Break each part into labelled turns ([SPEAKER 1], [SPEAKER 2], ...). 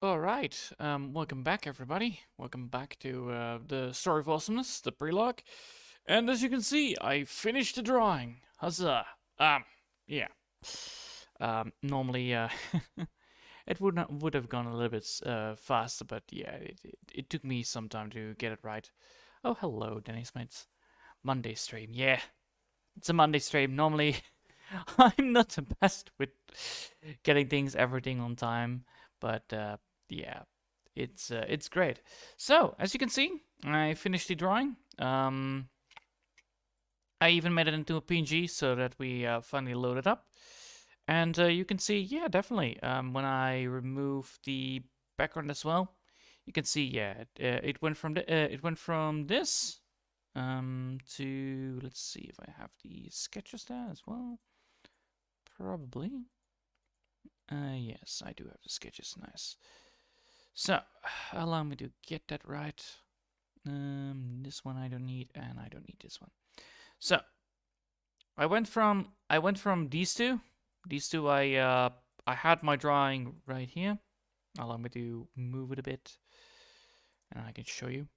[SPEAKER 1] Alright, welcome back everybody. Welcome back to the Story of Awesomeness, the Prelog. And as you can see, I finished the drawing. Huzzah. Yeah. Normally, it would have gone a little bit faster, but yeah, it took me some time to get it right. Oh, hello, Dennis mates. Monday stream. Yeah, it's a Monday stream. Normally, I'm not the best with getting everything on time, but yeah, it's great. So as you can see, I finished the drawing. I even made it into a PNG so that we finally load it up, and you can see, yeah, definitely. When I remove the background as well, you can see, yeah, it went from this to, let's see if I have the sketches there as well. Probably. Yes, I do have the sketches. Nice. So, allow me to get that right. This one I don't need, and I don't need this one. So, I went from these two. These two I had my drawing right here. Allow me to move it a bit, and I can show you.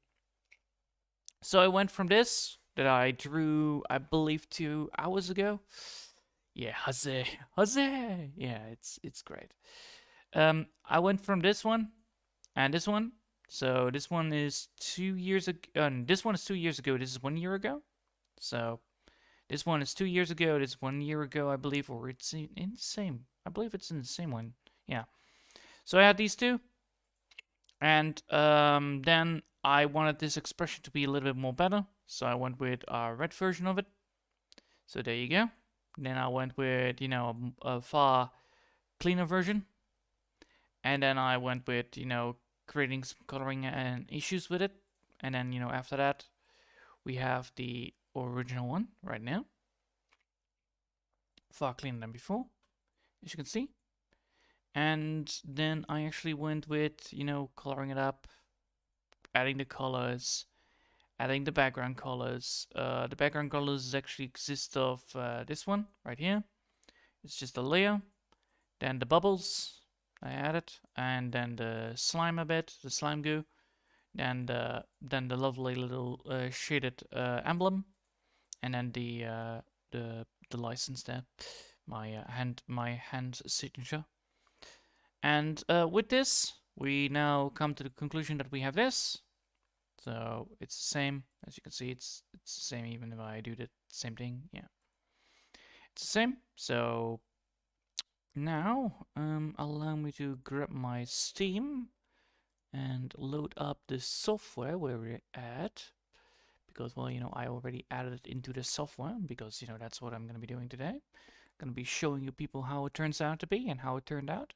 [SPEAKER 1] So I went from this that I drew, I believe, 2 hours ago. Yeah, huzzah, huzzah! Yeah, it's great. I went from this one and this one. So this one is 2 years ago. This one is 2 years ago. This is 1 year ago. So this one is 2 years ago. This is 1 year ago, I believe, or it's in the same. I believe it's in the same one. Yeah. So I had these two, and then I wanted this expression to be a little bit more better. So I went with a red version of it. So there you go. Then I went with a far cleaner version, and then I went with creating some coloring and issues with it. And then, after that, we have the original one right now. Far cleaner than before, as you can see. And then I actually went with, coloring it up, adding the colors, adding the background colors. The background colors actually consist of this one right here. It's just a layer. Then the bubbles I added, and then the slime a bit, the slime goo. Then the lovely little shaded emblem, and then the license there, my hand signature. And with this, we now come to the conclusion that we have this. So it's the same, as you can see. It's the same even if I do the same thing. Yeah, it's the same. So now allow me to grab my Steam and load up the software where we're at, because, well, I already added it into the software, because that's what I'm going to be doing today. I'm going to be showing you people how it turns out to be and how it turned out,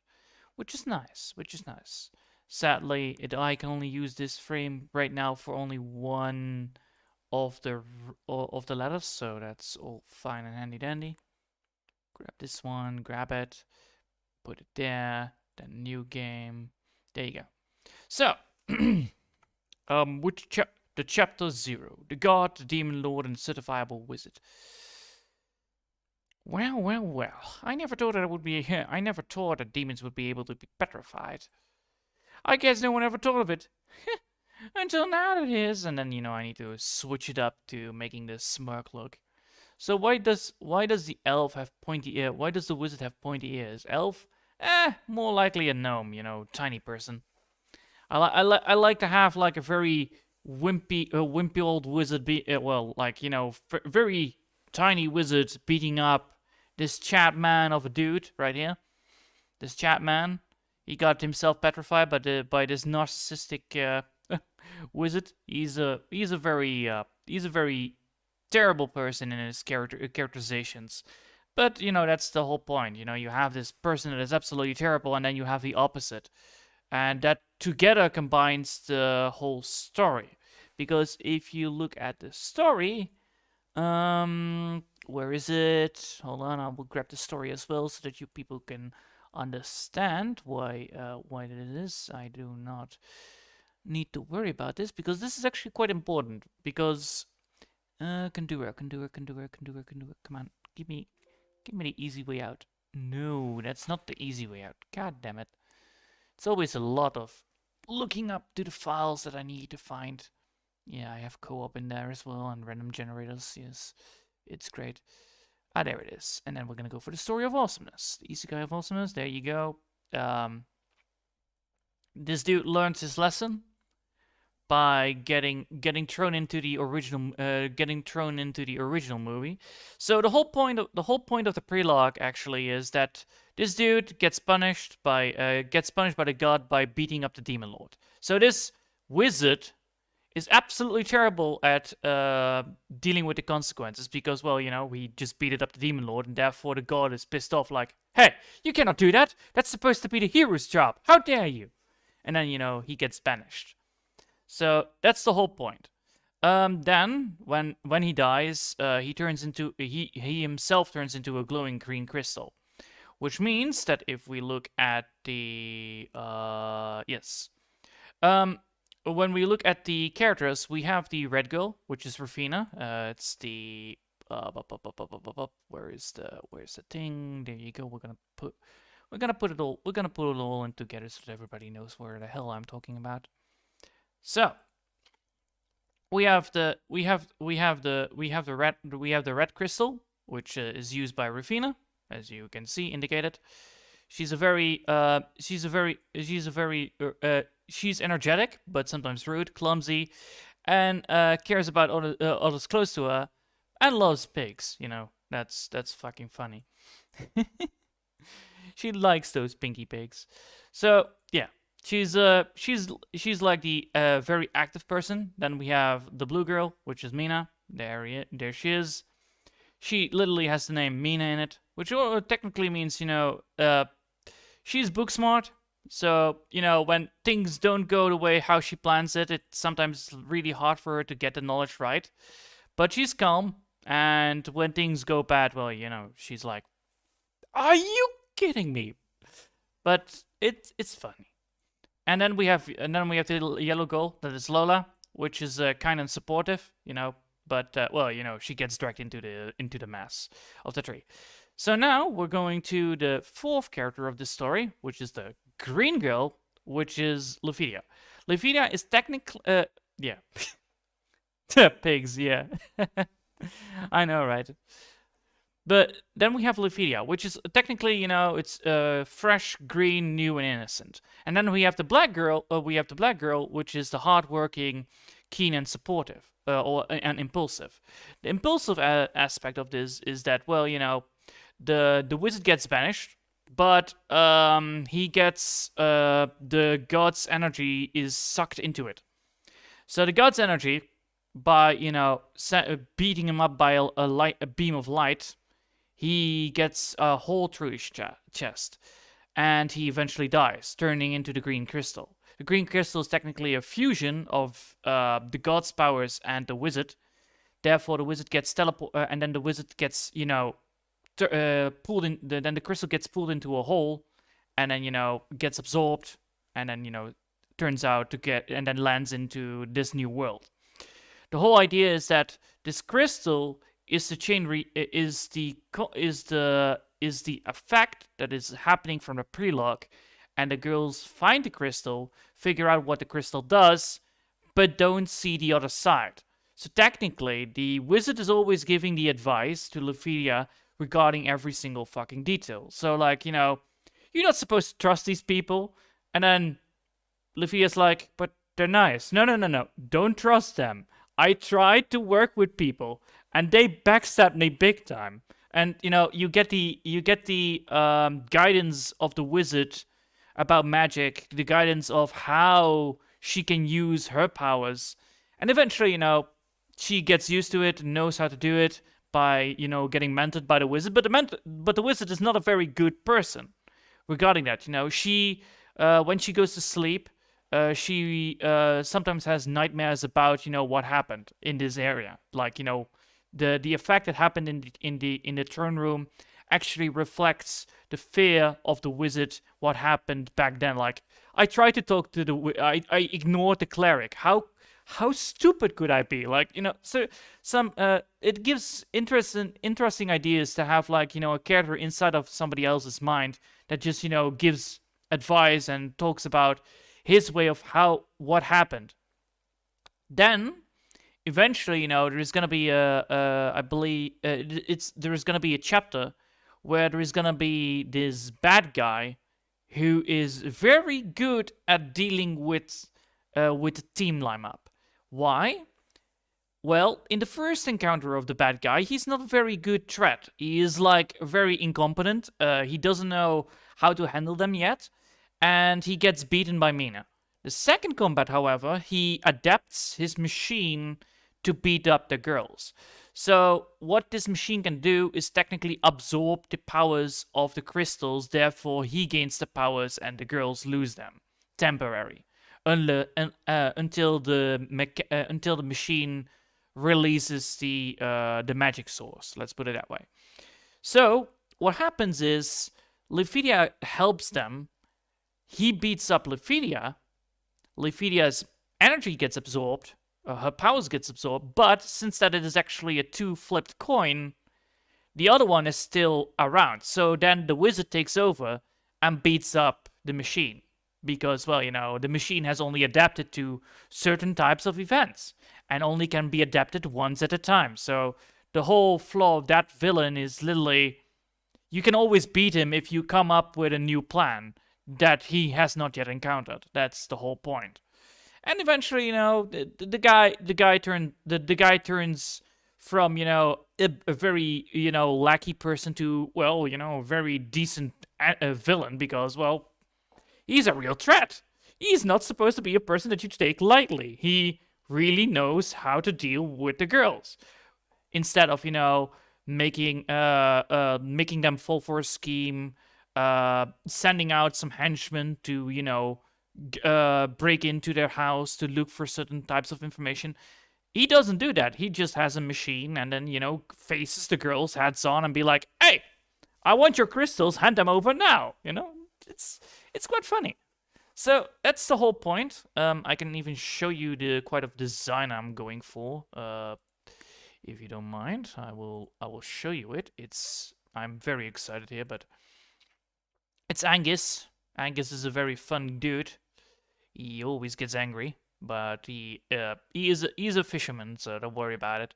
[SPEAKER 1] which is nice. Sadly, I can only use this frame right now for only one of the letters, so that's all fine and handy dandy. Grab this one, grab it, put it there, then new game. There you go. So, the chapter 0, the god, the demon lord, and certifiable wizard. Well. I never thought I never thought that demons would be able to be petrified. I guess no one ever thought of it. Until now it is, and then I need to switch it up to making the smirk look. So why does the elf have pointy ear? Why does the wizard have pointy ears? Elf? More likely a gnome, tiny person. I like to have like a very wimpy old wizard very tiny wizard beating up this chat man of a dude right here. This chat man, he got himself petrified by this narcissistic wizard. He's a very terrible person in his characterizations. But that's the whole point. You have this person that is absolutely terrible, and then you have the opposite, and that together combines the whole story. Because if you look at the story, where is it? Hold on, I will grab the story as well so that you people can understand why it is. I do not need to worry about this, because this is actually quite important. Because can do it. Come on, give me the easy way out. No, that's not the easy way out. God damn it. It's always a lot of looking up to the files that I need to find. Yeah, I have co-op in there as well and random generators. Yes, it's great. Ah, there it is. And then we're gonna go for the story of awesomeness. The Isekai of awesomeness. There you go. This dude learns his lesson by getting thrown into the original movie. So the whole point of the prelog actually is that this dude gets punished by the god by beating up the demon lord. So this wizard is absolutely terrible at dealing with the consequences because, well, you know, he just beat up the demon lord, and therefore the god is pissed off, like, hey, you cannot do that. That's supposed to be the hero's job. How dare you? And then, you know, he gets banished. So that's the whole point. Then, when he dies, he himself turns into a glowing green crystal, which means that if we look at the when we look at the characters, we have the red girl, which is Rufina. It's the where's the thing? There you go. We're gonna put it all in together so that everybody knows where the hell I'm talking about. So we have the red crystal, which is used by Rufina, as you can see indicated. She's energetic, but sometimes rude, clumsy, and cares about others close to her, and loves pigs. You know, that's fucking funny. She likes those pinky pigs. So yeah, she's like the very active person. Then we have the blue girl, which is Mina. There she is. She literally has the name Mina in it, which technically means, you know, she's book smart. So, you know, when things don't go the way how she plans it, it's sometimes really hard for her to get the knowledge right. But she's calm, and when things go bad, well, you know, she's like, "Are you kidding me?" But it's funny. And then we have the little yellow girl, that is Lola, which is kind and supportive, you know. But well, you know, she gets dragged into the mess of the tree. So now we're going to the fourth character of this story, which is the green girl, which is Lufidia. Lufidia is technically yeah. Pigs, yeah. I know, right? But then we have Lufidia, which is technically, you know, it's fresh, green, new, and innocent. And then we have the black girl. Which is the hardworking, keen, and supportive, and impulsive. The impulsive aspect of this is that, well, you know, the wizard gets banished, but he gets the god's energy is sucked into it. So the god's energy, by, you know, beating him up by a beam of light, he gets a hole through his chest, and he eventually dies, turning into the green crystal. The green crystal is technically a fusion of the god's powers and the wizard. Therefore, the wizard gets and then the wizard gets, you know, pulled in. Then the crystal gets pulled into a hole, and then, you know, gets absorbed, and then, you know, turns out to get, and then lands into this new world. The whole idea is that this crystal is the effect that is happening from the prelog, and the girls find the crystal, figure out what the crystal does, but don't see the other side. So technically, the wizard is always giving the advice to Lufidia regarding every single fucking detail. So, like, you know, you're not supposed to trust these people, and then Lufidia's like, but they're nice. No. Don't trust them. I tried to work with people, and they backstab me big time. And, you know, you get the guidance of the wizard about magic, the guidance of how she can use her powers, and eventually, you know, she gets used to it, knows how to do it by, you know, getting mentored by the wizard. But the wizard is not a very good person regarding that. You know, she when she goes to sleep, she sometimes has nightmares about, you know, what happened in this area. Like, you know, the effect that happened in the throne room actually reflects the fear of the wizard, what happened back then. Like, I tried to talk to I ignored the cleric. How stupid could I be? Like, you know, so it gives interesting ideas to have, like, you know, a character inside of somebody else's mind that just, you know, gives advice and talks about his way of what happened. Then eventually, there's gonna be I believe there's gonna be a chapter where there is gonna be this bad guy who is very good at dealing with the team lineup. Why? Well, in the first encounter of the bad guy, he's not a very good threat. He is like very incompetent. He doesn't know how to handle them yet, and he gets beaten by Mina. The second combat, however, he adapts his machine to beat up the girls. So what this machine can do is technically absorb the powers of the crystals. Therefore, he gains the powers and the girls lose them, temporary, until the machine releases the magic source. Let's put it that way. So what happens is Lephidia helps them. He beats up Lephidia. Lephidia's energy gets absorbed. Her powers gets absorbed. But since that it is actually a two flipped coin, the other one is still around. So then the wizard takes over and beats up the machine. Because, well, the machine has only adapted to certain types of events and only can be adapted once at a time. So the whole flaw of that villain is literally you can always beat him if you come up with a new plan that he has not yet encountered. That's the whole point. And eventually, the guy turns from a very lackey person to, well, a very decent villain, because, well, he's a real threat. He's not supposed to be a person that you take lightly. He really knows how to deal with the girls. Instead of, making them fall for a scheme, sending out some henchmen to, break into their house to look for certain types of information. He doesn't do that. He just has a machine and then, faces the girls heads on and be like, hey, I want your crystals, hand them over now. It's quite funny. So that's the whole point. I can even show you the quite of design I'm going for. If you don't mind, I will show you it. I'm very excited here, but it's Angus. Angus is a very fun dude. He always gets angry, but he is a fisherman, so don't worry about it.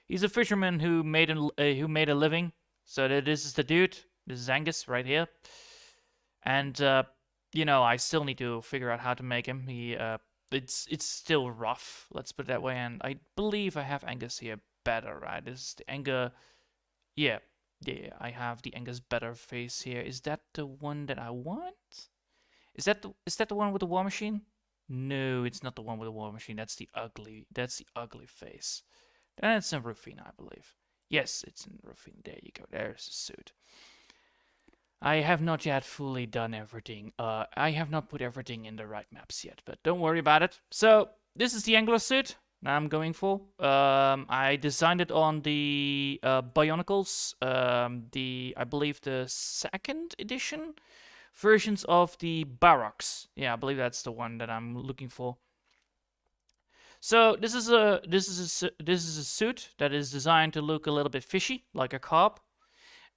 [SPEAKER 1] He's a fisherman who made a living. So this is the dude. This is Angus right here. And I still need to figure out how to make him. It's still rough, let's put it that way. And I believe I have Angus here better, right? This is the Angus. Yeah, I have the Angus better face here. Is that the one that I want? Is that the one with the war machine? No, it's not the one with the war machine. That's the ugly face. And it's in Rufina, I believe. Yes, it's in Rufina. There you go. There's the suit. I have not yet fully done everything. I have not put everything in the right maps yet, but don't worry about it. So this is the Angler suit I'm going for. I designed it on the Bionicles, I believe the second edition versions of the Barracks. Yeah, I believe that's the one that I'm looking for. So this is a suit that is designed to look a little bit fishy, like a carp.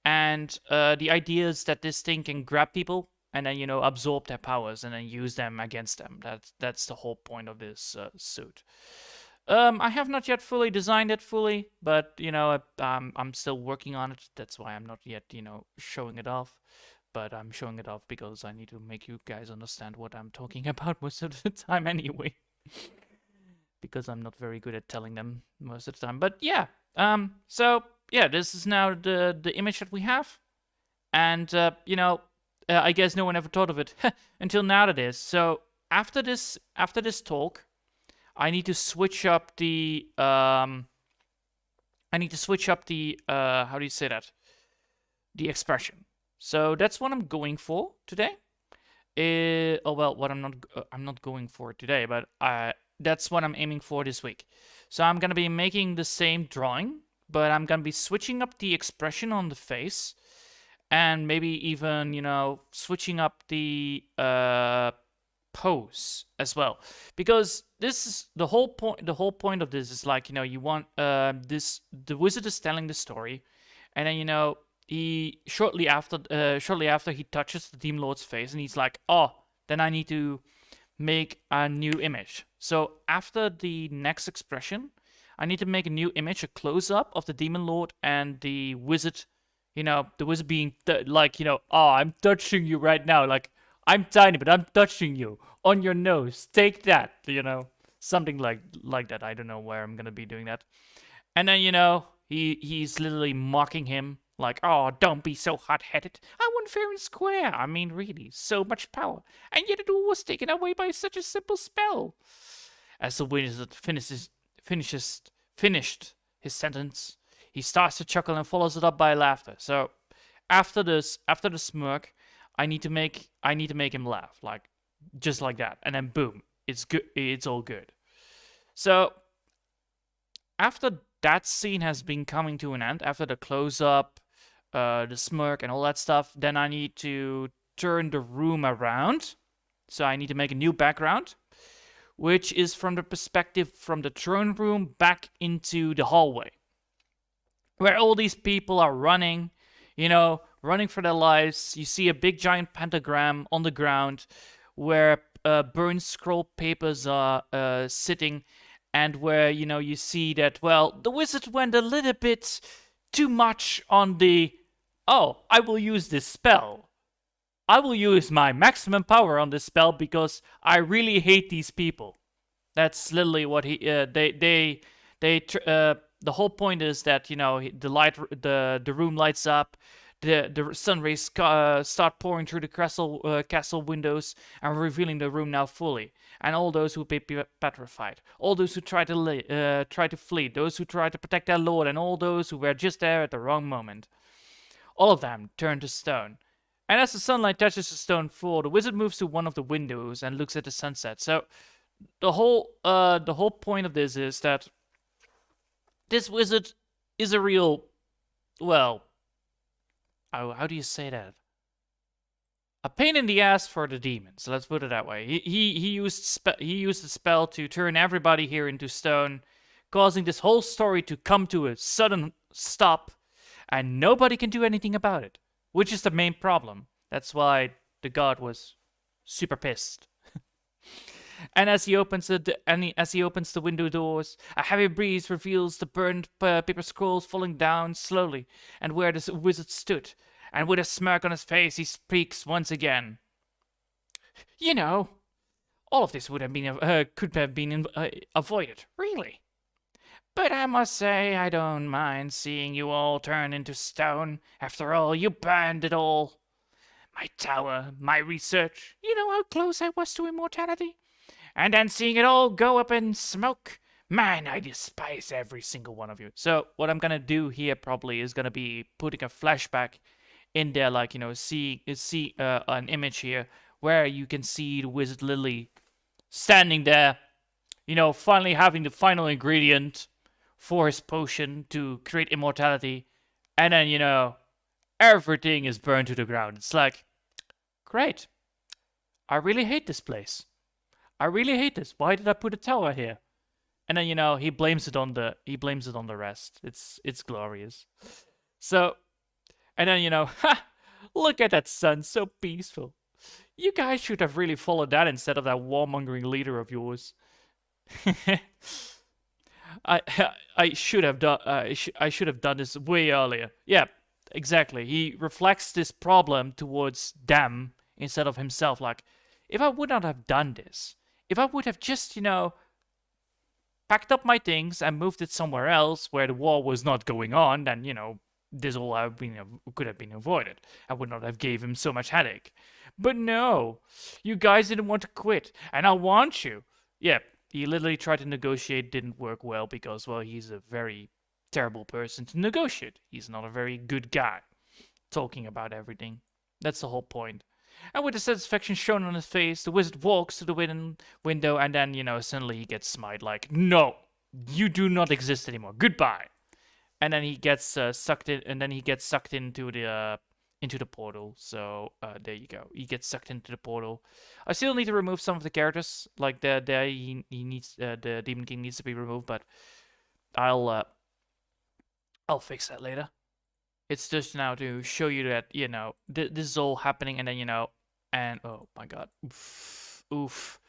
[SPEAKER 1] And the idea is that this thing can grab people and then, absorb their powers and then use them against them. That's the whole point of this suit. I have not yet fully designed it fully, but, I'm still working on it. That's why I'm not yet, showing it off. But I'm showing it off because I need to make you guys understand what I'm talking about most of the time anyway. Because I'm not very good at telling them most of the time. But yeah, so yeah, this is now the image that we have, and I guess no one ever thought of it until now it is. So after this talk, I need to switch up the how do you say that? The expression. So that's what I'm going for today. What I'm not going for today, but that's what I'm aiming for this week. So I'm gonna be making the same drawing, but I'm gonna be switching up the expression on the face, and maybe even switching up the pose as well, because this is the whole point. The whole point of this is like you want the wizard is telling the story, and then he shortly after he touches the Demon Lord's face, and he's like, "Oh, then I need to make a new image." So after the next expression, I need to make a new image, a close up of the Demon Lord and the wizard. The wizard being like, "Oh, I'm touching you right now. Like, I'm tiny, but I'm touching you on your nose. Take that." Something like that. I don't know where I'm gonna be doing that. And then he's literally mocking him, like, "Oh, don't be so hot-headed. I won fair and square. I mean, really, so much power, and yet it all was taken away by such a simple spell." As the wizard finished his sentence, he starts to chuckle and follows it up by laughter. So after the smirk, I need to make him laugh, like just like that, and then boom, it's good. It's all good. So after that scene has been coming to an end, after the close up, the smirk, and all that stuff, then I need to turn the room around. So I need to make a new background, which is from the perspective from the throne room back into the hallway, where all these people are running, running for their lives. You see a big giant pentagram on the ground where burned scroll papers are sitting, and where you see that, well, the wizard went a little bit too much on the, "Oh, I will use this spell. I will use my maximum power on this spell because I really hate these people." That's literally what he the whole point is that the room lights up, the sun rays start pouring through the castle windows and revealing the room now fully, and all those who be petrified, all those who try to flee, those who try to protect their lord, and all those who were just there at the wrong moment, all of them turn to stone. And as the sunlight touches the stone floor, the wizard moves to one of the windows and looks at the sunset. So the whole point of this is that this wizard is a real, well, how do you say that? A pain in the ass for the demons. Let's put it that way. He used the spell to turn everybody here into stone, causing this whole story to come to a sudden stop, and nobody can do anything about it, which is the main problem. That's why the god was super pissed. And as he opens the window doors, a heavy breeze reveals the burned paper scrolls falling down slowly, and where the wizard stood. And with a smirk on his face, he speaks once again. All of this could have been avoided, really. But I must say, I don't mind seeing you all turn into stone. After all, you burned it all. My tower, my research. You know how close I was to immortality? And then seeing it all go up in smoke. Man, I despise every single one of you. So what I'm gonna do here probably is gonna be putting a flashback in there, like, see an image here where you can see the wizard Lily standing there, finally having the final ingredient for his potion to create immortality, and then everything is burned to the ground. It's like, great. I really hate this place. I really hate this. Why did I put a tower here? And then he blames it on the rest. It's glorious. So, and then ha! Look at that sun, so peaceful. You guys should have really followed that instead of that warmongering leader of yours. I should have done I should have done this way earlier. Yeah, exactly. He reflects this problem towards them instead of himself. Like, if I would not have done this, if I would have just, packed up my things and moved it somewhere else where the war was not going on, then, this all could have been avoided. I would not have gave him so much headache. But no, you guys didn't want to quit, and I want you. Yeah, he literally tried to negotiate, didn't work well because, well, he's a very terrible person to negotiate. He's not a very good guy, talking about everything. That's the whole point. And with the satisfaction shown on his face, the wizard walks to the window, and then, suddenly he gets smite, like, "No, you do not exist anymore. Goodbye." And then he gets sucked in, and then he gets sucked into the portal. So there you go. He gets sucked into the portal. I still need to remove some of the characters, like he needs the Demon King needs to be removed, but I'll fix that later. It's just now to show you that, this is all happening, and then, and oh my god. Oof. Oof.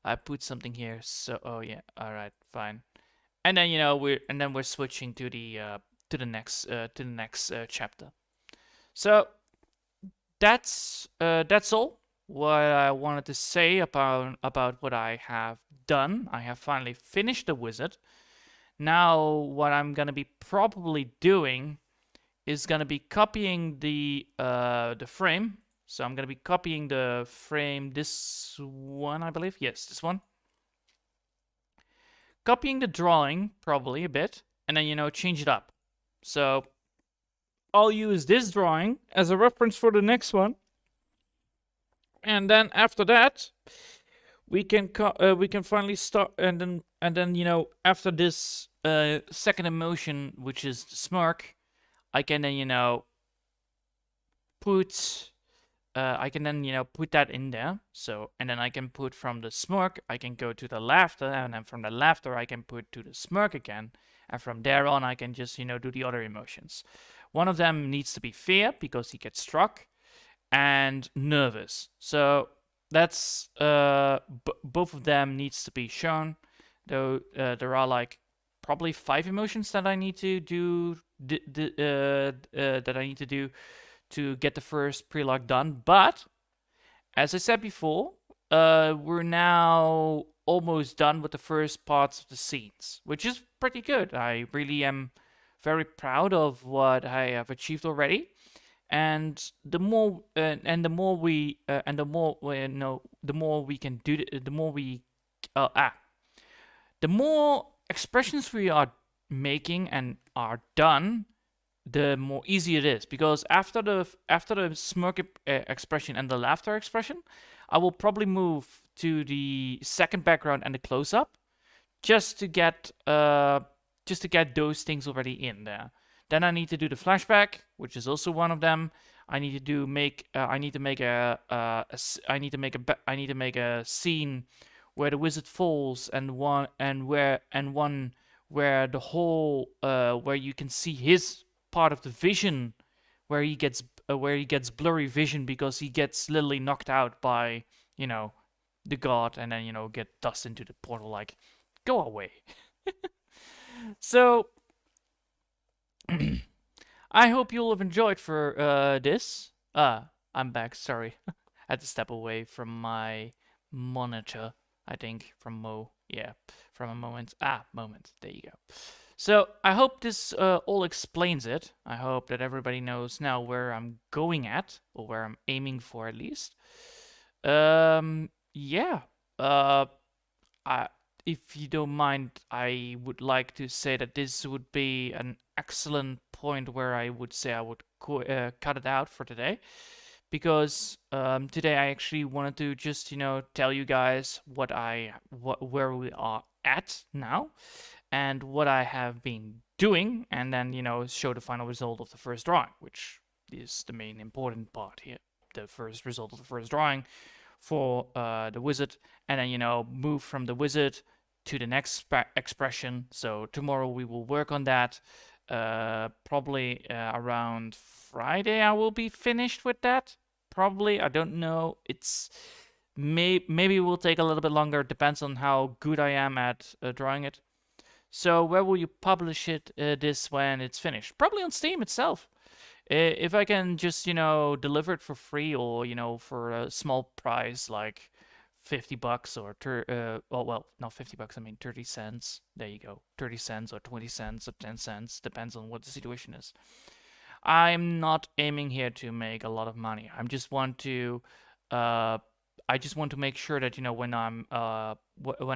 [SPEAKER 1] I put something here, so oh yeah, alright, fine. And then, we're switching to the next chapter. So that's all what I wanted to say about what I have done. I have finally finished the wizard. Now what I'm gonna be probably doing is gonna be copying the frame. So I'm gonna be copying the frame, this one, I believe. Yes, this one. Copying the drawing probably a bit, and then change it up. So I'll use this drawing as a reference for the next one, and then after that we can finally start, and then after this second emotion, which is the smirk, I can then put I can then put that in there. So, and then I can put from the smirk, I can go to the laughter, and then from the laughter I can put to the smirk again, and from there on I can just do the other emotions. One of them needs to be fear because he gets struck, and nervous. So that's both of them needs to be shown. Though there are like probably 5 emotions that I need to do that I need to do to get the first prelog done. But as I said before, we're now almost done with the first parts of the scenes, which is pretty good. I really am very proud of what I have achieved already. And the more we the more we can do, the more expressions we are making and are done, the more easy it is. Because after the smirk expression and the laughter expression, I will probably move to the second background and the close up, just to get those things already in there. Then I need to do the flashback, which is also one of them. I need to make a scene where the wizard falls, and one where the whole where you can see his part of the vision, where he gets blurry vision because he gets literally knocked out by the god, and then get dust into the portal, like, go away. So I hope you'll have enjoyed for this. I'm back. Sorry, I had to step away from my monitor. I think from Mo. Yeah, from a moment. Moment. There you go. So I hope this all explains it. I hope that everybody knows now where I'm going at, or where I'm aiming for at least. Yeah. I, if you don't mind, I would like to say that this would be an excellent point where I would say I would cut it out for today, because today I actually wanted to just tell you guys where we are at now, and what I have been doing, and then show the final result of the first drawing, which is the main important part here. The first result of the first drawing for the wizard, and then move from the wizard to the next expression. So tomorrow we will work on that. Probably around Friday I will be finished with that. Probably, I don't know. It's maybe it will take a little bit longer. It depends on how good I am at drawing it. So where will you publish it? This when it's finished? Probably on Steam itself. If I can just deliver it for free, or for a small price like $50, or well, not $50, I mean 30 cents. There you go. 30 cents or 20 cents or 10 cents, depends on what the situation is. I'm not aiming here to make a lot of money. I just want to make sure that when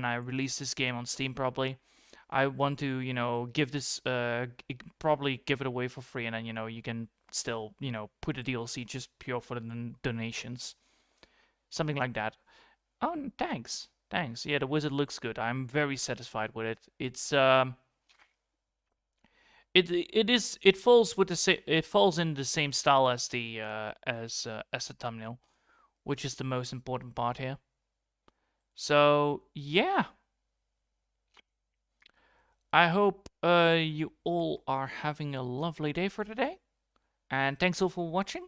[SPEAKER 1] I release this game on Steam, probably I want to give this probably give it away for free, and then you can still put a DLC just pure for the donations, something like that. Oh, thanks. Thanks. Yeah, the wizard looks good. I'm very satisfied with it. It's it falls with it falls in the same style as the thumbnail, which is the most important part here. So yeah, I hope you all are having a lovely day for today. And thanks all for watching.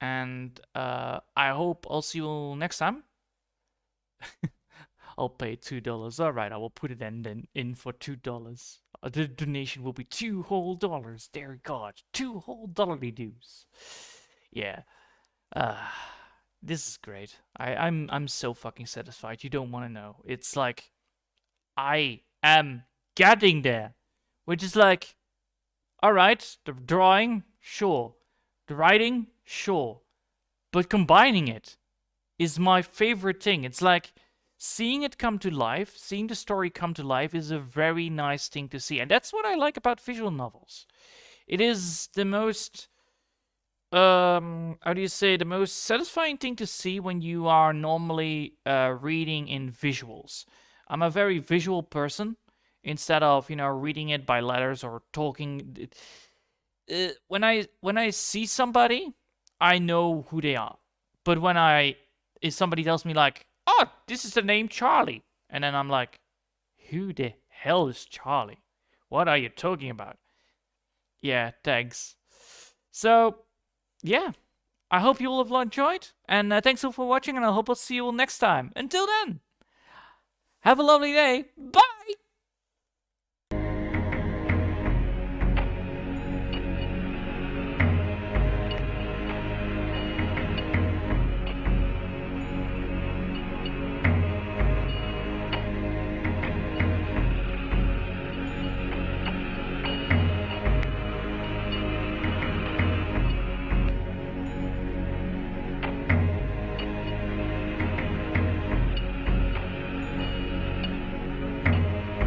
[SPEAKER 1] And I hope I'll see you next time. I'll pay $2. All right, I will put it in for $2. The donation will be $2 whole. Dear God, $2 whole dues. Yeah. Uh, this is great. I'm so fucking satisfied. You don't want to know. It's like I am getting there, which is like, all right, the drawing, sure, the writing, sure, but combining it is my favorite thing. It's like seeing it come to life, seeing the story come to life is a very nice thing to see. And that's what I like about visual novels. It is the most how do you say, the most satisfying thing to see when you are normally reading in visuals. I'm a very visual person instead of, reading it by letters or talking. When I see somebody, I know who they are. But if somebody tells me like, "Oh, this is the name Charlie," and then I'm like, "Who the hell is Charlie? What are you talking about?" Yeah, thanks. So yeah, I hope you all have enjoyed, and thanks all for watching, and I hope I'll see you all next time. Until then, have a lovely day. Bye!